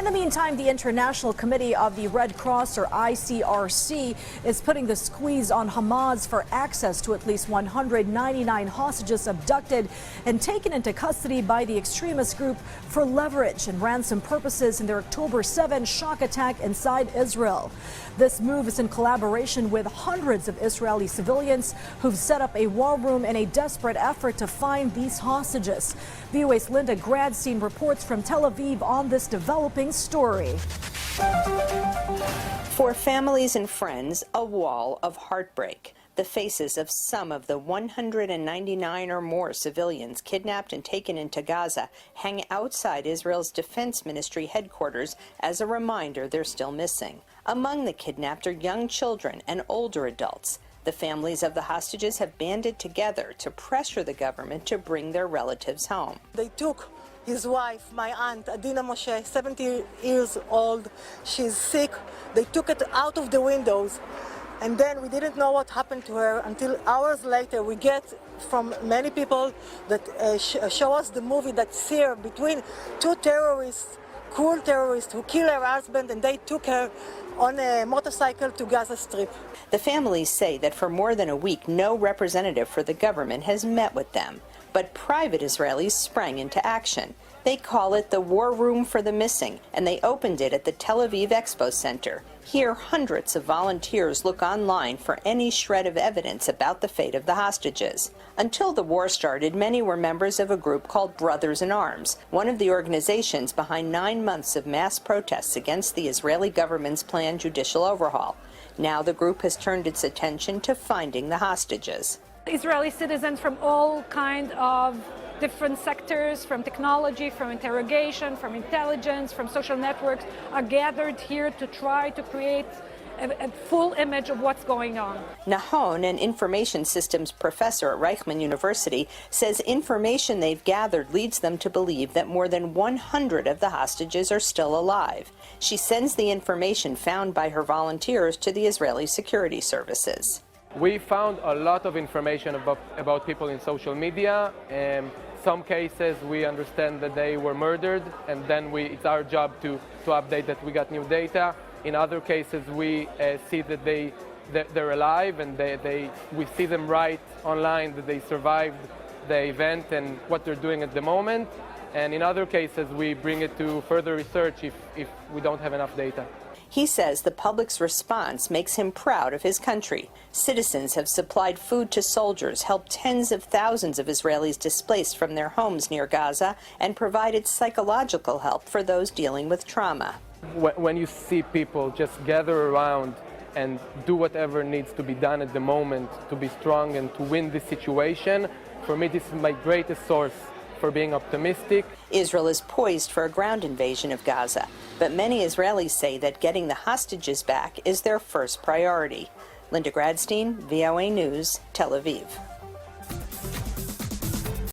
In the meantime, the International Committee of the Red Cross, or ICRC, is putting the squeeze on Hamas for access to at least 199 hostages abducted and taken into custody by the extremist group for leverage and ransom purposes in their October 7 shock attack inside Israel. This move is in collaboration with hundreds of Israeli civilians who've set up a war room in a desperate effort to find these hostages. VOA's Linda Gradstein reports from Tel Aviv on this developing story. For families and friends, a wall of heartbreak. The faces of some of the 199 or more civilians kidnapped and taken into Gaza hang outside Israel's Defense Ministry headquarters as a reminder they're still missing. Among the kidnapped are young children and older adults. The families of the hostages have banded together to pressure the government to bring their relatives home. They took his wife, my aunt, Adina Moshe, 70 years old. She's sick. They took it out of the windows. And then we didn't know what happened to her until hours later we get from many people that show us the movie that's here between two terrorists, cruel terrorists who killed her husband, and they took her on a motorcycle to Gaza Strip. The families say that for more than a week, no representative for the government has met with them. But private Israelis sprang into action. They call it the War Room for the Missing, and they opened it at the Tel Aviv Expo Center. Here, hundreds of volunteers look online for any shred of evidence about the fate of the hostages. Until the war started, many were members of a group called Brothers in Arms, one of the organizations behind 9 months of mass protests against the Israeli government's planned judicial overhaul. Now the group has turned its attention to finding the hostages. Israeli citizens from all kinds of different sectors, from technology, from interrogation, from intelligence, from social networks, are gathered here to try to create a full image of what's going on. Nahon, an information systems professor at Reichman University, says information they've gathered leads them to believe that more than 100 of the hostages are still alive. She sends the information found by her volunteers to the Israeli security services. We found a lot of information about people in social media. Some cases we understand that they were murdered, and then it's our job to update that we got new data. In other cases, we see that they're alive, and we see them write online that they survived the event and what they're doing at the moment. And in other cases, we bring it to further research if we don't have enough data. He says the public's response makes him proud of his country. Citizens have supplied food to soldiers, helped tens of thousands of Israelis displaced from their homes near Gaza, and provided psychological help for those dealing with trauma. When you see people just gather around and do whatever needs to be done at the moment to be strong and to win this situation, for me this is my greatest source for being optimistic. Israel is poised for a ground invasion of Gaza, but many Israelis say that getting the hostages back is their first priority. Linda Gradstein, VOA News, Tel Aviv.